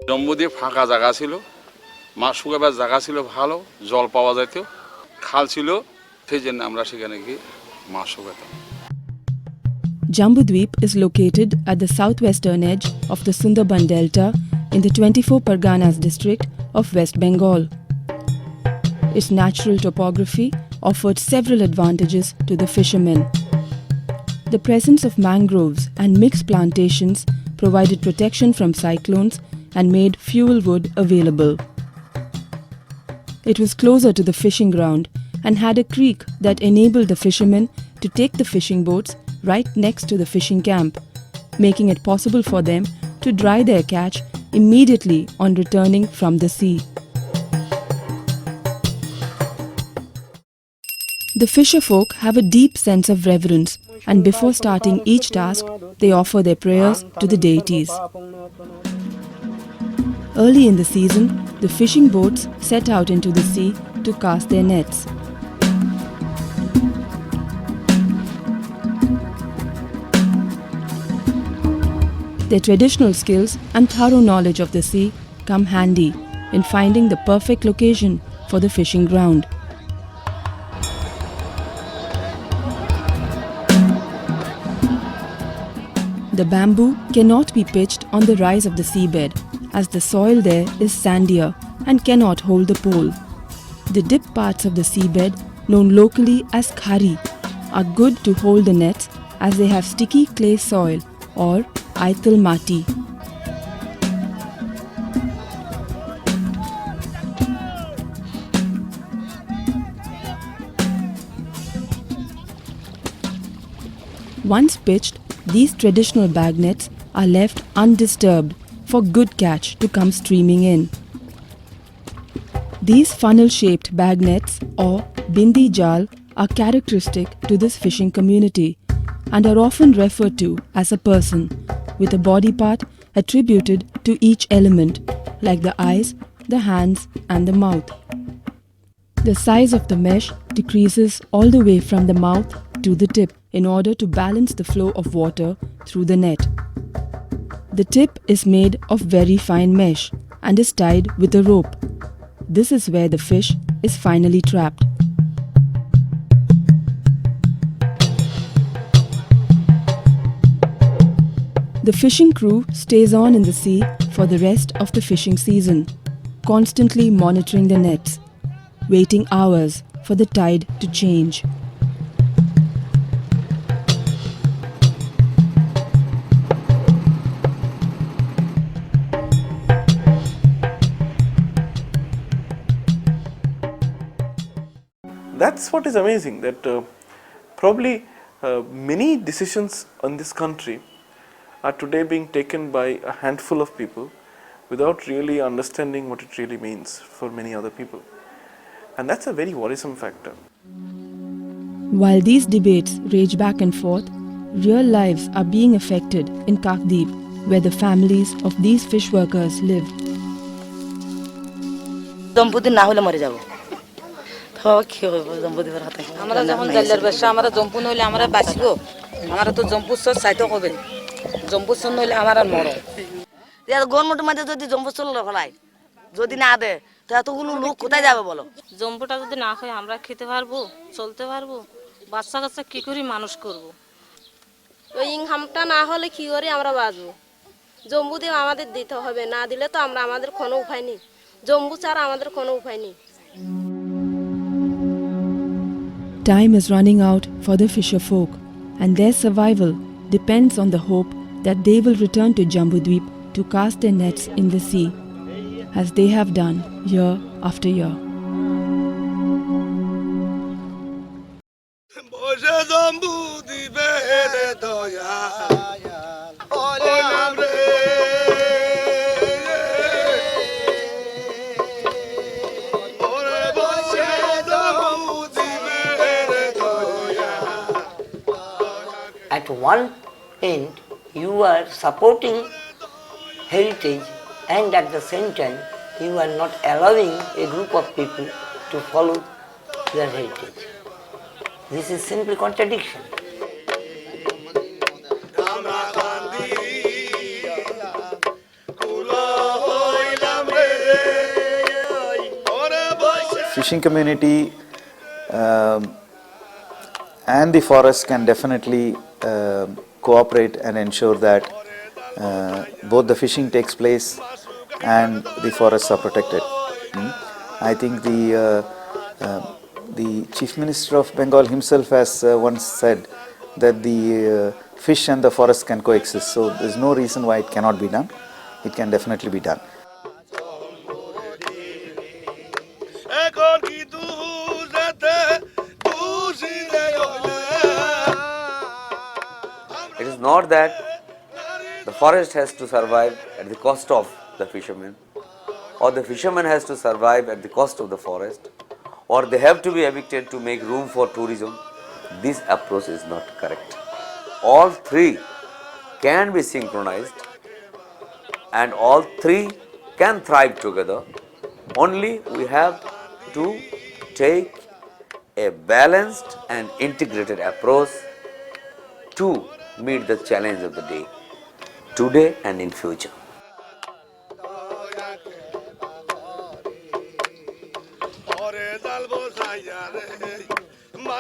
জম্বুদ্বীপ ফাঁকা জায়গা ছিল, মাছ শুকাবার জায়গা ছিল, ভালো জল পাওয়া যেত, খাল ছিল, সেই জন্য আমরা সেখানে গিয়ে মাছ শুকাতাম। Jambudweep is located at the southwestern edge of the Sundarban Delta in the 24 Parganas district of West Bengal. Its natural topography offered several advantages to the fishermen. The presence of mangroves and mixed plantations provided protection from cyclones and made fuel wood available. It was closer to the fishing ground and had a creek that enabled the fishermen to take the fishing boats right next to the fishing camp, making it possible for them to dry their catch immediately on returning from the sea. The fisherfolk have a deep sense of reverence, and before starting each task, they offer their prayers to the deities. Early in the season, the fishing boats set out into the sea to cast their nets. Their traditional skills and thorough knowledge of the sea come handy in finding the perfect location for the fishing ground. The bamboo cannot be pitched on the rise of the seabed, as the soil there is sandier and cannot hold the pole. The dip parts of the seabed, known locally as khari, are good to hold the nets as they have sticky clay soil or aital mati. Once pitched, these traditional bag nets are left undisturbed for good catch to come streaming in. These funnel-shaped bag nets or bindi jal are characteristic to this fishing community and are often referred to as a person, with a body part attributed to each element, like the eyes, the hands and the mouth. The size of the mesh decreases all the way from the mouth to the tip in order to balance the flow of water through the net. The tip is made of very fine mesh and is tied with a rope. This is where the fish is finally trapped. The fishing crew stays on in the sea for the rest of the fishing season, constantly monitoring the nets, waiting hours for the tide to change. That's what is amazing, that probably many decisions on this country are today being taken by a handful of people without really understanding what it really means for many other people. And that's a very worrisome factor. While these debates rage back and forth, real lives are being affected in Kakdeep, where the families of these fish workers live. দম্পতি না হলে মরে যাব তো কি হবে দম্পতি হাতে আমরা যখন জাল্লার ব্যবসা আমরা জম্পু নইলে আমরা বাঁচবো আমরা তো জম্পুসর চাইতে হবে জম্পুসর নইলে আমার আর মরো গভর্নমেন্টের মাঝে যদি জম্পুসর হলাই যদি না দেয় তো এতগুলো লোক কোথায় যাবে বলো জম্পুটা যদি না হয় আমরা খেতে পারবো চলতে পারবো বাচ্চা কাচ্চা কি করে মানুষ করব। ওই ইনকামটা না হলে কি করে আমরা বাঁচবো জম্বু দিয়ে আমাদের দিতে হবে না দিলে তো আমরা আমাদের কোনো উপায় নেই জম্বু ছাড়া আমাদের কোনো উপায় নেই Time is running out for the fisher folk, and their survival depends on the hope that they will return to Jambudweep to cast their nets in the sea, as they have done year after year. At one end, you are supporting heritage, and at the same time, you are not allowing a group of people to follow their heritage. This is simply contradiction. Fishing community and the forest can definitely cooperate and ensure that both the fishing takes place and the forests are protected. I think the Chief Minister of Bengal himself has once said that the fish and the forest can coexist. So there is no reason why it cannot be done. It can definitely be done. It is not that the forest has to survive at the cost of the fishermen, or the fisherman has to survive at the cost of the forest, or they have to be evicted to make room for tourism. This approach is not correct. All three can be synchronized and all three can thrive together. Only we have to take a balanced and integrated approach to meet the challenge of the day, today and in future. আমরা